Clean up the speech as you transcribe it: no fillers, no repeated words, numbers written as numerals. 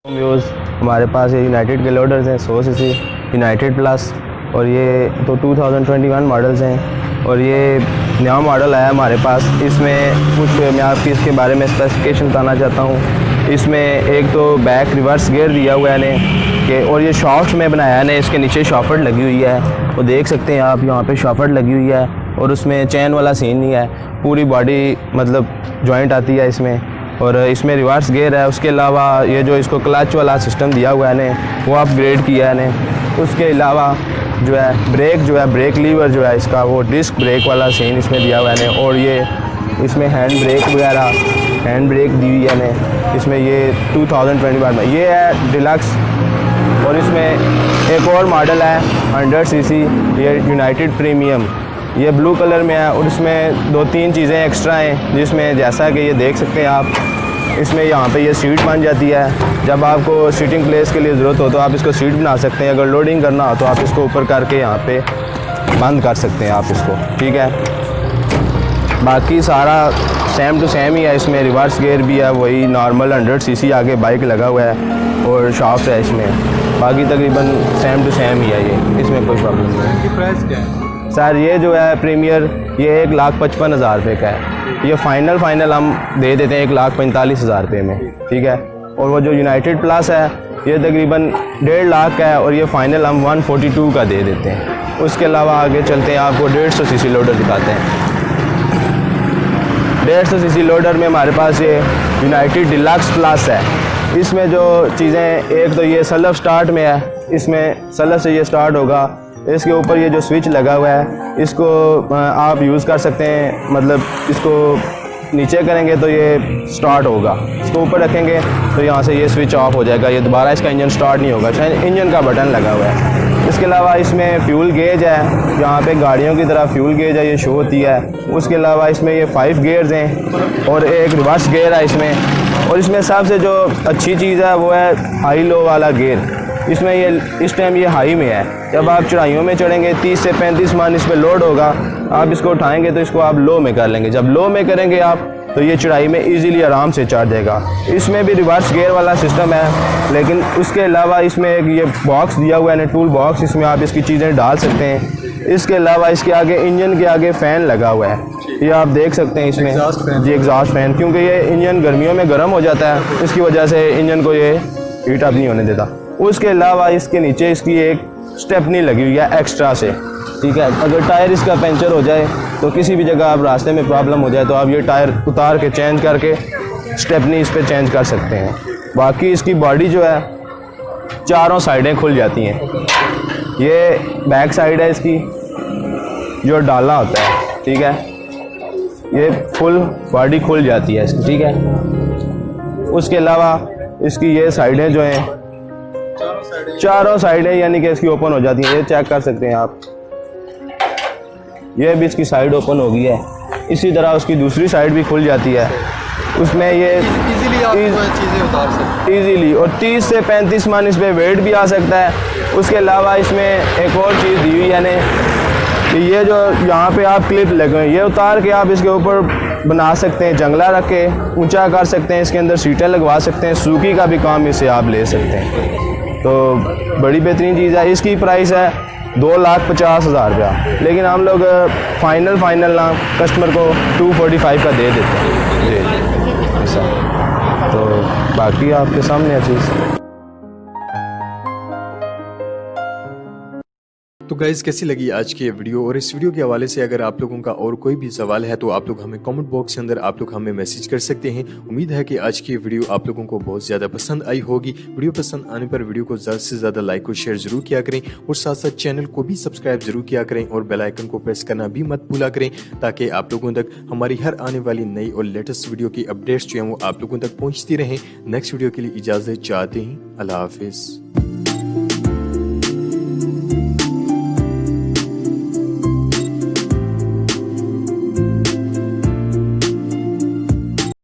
Views हमारे पास ये United के लोडर्स हैं 100 सीसी यूनाइटेड प्लस, और ये तो 2021 मॉडल्स हैं और ये नया मॉडल आया हमारे पास। इसमें कुछ मैं आपकी इसके बारे में स्पेसिफिकेशन बताना चाहता हूँ। इसमें एक तो बैक रिवर्स गियर दिया हुआ है ने कि, और ये शॉफ्ट में बनाया है, इसके नीचे शॉफट लगी हुई है, वो देख सकते हैं आप, यहाँ पे शॉफट लगी हुई है और उसमें चैन वाला सीन नहीं है, पूरी बॉडी मतलब जॉइंट आती है इसमें, और इसमें रिवर्स गियर है। उसके अलावा ये जो इसको क्लच वाला सिस्टम दिया हुआ है ने वो अपग्रेड किया है ने। उसके अलावा जो है ब्रेक लीवर जो है इसका वो डिस्क ब्रेक वाला सीन इसमें दिया हुआ है ने, और ये इसमें हैंड ब्रेक दी हुई है ने। इसमें ये 2021 में ये है डिलक्स, और इसमें एक और मॉडल है 100 सीसी, ये यूनाइटेड प्रीमियम, ये ब्लू कलर में है, और इसमें 2-3 चीज़ें एक्स्ट्रा हैं जिसमें जैसा कि ये देख सकते हैं आप, इसमें यहाँ पे ये सीट बन जाती है। जब आपको सीटिंग प्लेस के लिए ज़रूरत हो तो आप इसको सीट बना सकते हैं। अगर लोडिंग करना हो तो आप इसको ऊपर करके यहाँ पे बंद कर सकते हैं आप इसको, ठीक है। बाकी सारा सेम टू सेम ही है, इसमें रिवर्स गियर भी है, वही नॉर्मल 100 सीसी आगे बाइक लगा हुआ है और शॉफ्ट है इसमें। बाकी तकरीबन सेम टू सेम ही है ये, इसमें कोई प्रॉब्लम नहीं है। इसकी प्राइस क्या है सर? ये जो है प्रीमियर ये 1,55,000 रुपये का है। ये फाइनल हम दे देते हैं 1,45,000 रुपये में, ठीक है। और वो जो यूनाइटेड प्लस है ये तकरीबन 1.5 लाख का है, और ये फाइनल हम 142 का दे देते हैं। उसके अलावा आगे चलते हैं, आपको 150 सीसी लोडर दिखाते हैं। 150 सीसी लोडर में हमारे पास ये यूनाइटेड डिलक्स प्लस है। इसमें जो चीज़ें, एक तो ये सेल्फ स्टार्ट में है, इसमें सेल्फ से ये स्टार्ट होगा। इसके ऊपर ये जो स्विच लगा हुआ है इसको आप यूज़ कर सकते हैं, मतलब इसको नीचे करेंगे तो ये स्टार्ट होगा, इसको ऊपर रखेंगे तो यहाँ से ये स्विच ऑफ हो जाएगा, ये दोबारा इसका इंजन स्टार्ट नहीं होगा, शायद इंजन का बटन लगा हुआ है। इसके अलावा इसमें फ्यूल गेज है, यहाँ पे गाड़ियों की तरह फ्यूल गेज है, ये शो होती है। उसके अलावा इसमें ये 5 गियर्स हैं और एक रिवर्स गियर है इसमें। और इसमें सबसे जो अच्छी चीज़ है वो है हाई लो वाला गियर। इसमें ये इस टाइम ये हाई में है, जब आप चढ़ाइयों में चढ़ेंगे 30 से 35 मन इस पर लोड होगा, आप इसको उठाएंगे तो इसको आप लो में कर लेंगे। जब लो में करेंगे आप तो ये चढ़ाई में इजीली आराम से चढ़ जाएगा। इसमें भी रिवर्स गियर वाला सिस्टम है, लेकिन उसके अलावा इसमें एक ये बॉक्स दिया हुआ है टूल बॉक्स, इसमें आप इसकी चीज़ें डाल सकते हैं। इसके अलावा इसके आगे इंजन के आगे फ़ैन लगा हुआ है, ये आप देख सकते हैं इसमें जी एग्जॉस्ट फैन, क्योंकि ये इंजन गर्मियों में गर्म हो जाता है, इसकी वजह से इंजन को ये हीट अप नहीं होने देता। उसके अलावा इसके नीचे इसकी एक स्टेपनी लगी हुई है एक्स्ट्रा से, ठीक है। अगर टायर इसका पंचर हो जाए तो किसी भी जगह आप रास्ते में प्रॉब्लम हो जाए तो आप ये टायर उतार के चेंज करके स्टेपनी इस पर चेंज कर सकते हैं। बाकी इसकी बॉडी जो है चारों साइडें खुल जाती हैं। ये बैक साइड है इसकी जो डाला होता है, ठीक है, ये फुल बॉडी खुल जाती है इसकी, ठीक है। उसके अलावा इसकी ये साइडें जो हैं चारों साइडें यानी कि इसकी ओपन हो जाती हैं, ये चेक कर सकते हैं आप, ये भी इसकी साइड ओपन हो गई है। इसी तरह उसकी दूसरी साइड भी खुल जाती है, उसमें ये इजीली आप चीज़ें उतार सकते हैं ईजीली, और 30 से 35 मन इस पर वेट भी आ सकता है। उसके अलावा इसमें एक और चीज़ दी हुई है ने कि ये जो यहाँ पे आप क्लिप लगे हैं ये उतार के आप इसके ऊपर बना सकते हैं, जंगला रख के ऊंचा कर सकते हैं, इसके अंदर सीटें लगवा सकते हैं, सूखी का भी काम इससे आप ले सकते हैं। तो बड़ी बेहतरीन चीज़ है। इसकी प्राइस है 2,50,000 रुपया, लेकिन हम लोग फाइनल ना कस्टमर को 245 का दे देते हैं जी ऐसा। तो बाकी आपके सामने है चीज़। तो गाइज कैसी लगी आज की ये वीडियो, और इस वीडियो के हवाले से अगर आप लोगों का और कोई भी सवाल है तो आप लोग हमें कमेंट बॉक्स के अंदर आप लोग हमें मैसेज कर सकते हैं। उम्मीद है कि आज की ये वीडियो आप लोगों को बहुत ज़्यादा पसंद आई होगी। वीडियो पसंद आने पर वीडियो को ज़्यादा से ज़्यादा लाइक और शेयर जरूर किया करें, और साथ साथ चैनल को भी सब्सक्राइब जरूर किया करें, और बेल आइकन को प्रेस करना भी मत भूला करें, ताकि आप लोगों तक हमारी हर आने वाली नई और लेटेस्ट वीडियो की अपडेट्स जो हैं वो आप लोगों तक पहुँचती रहें। नेक्स्ट वीडियो के लिए इजाज़त चाहते हैं। अल्लाह हाफिज़।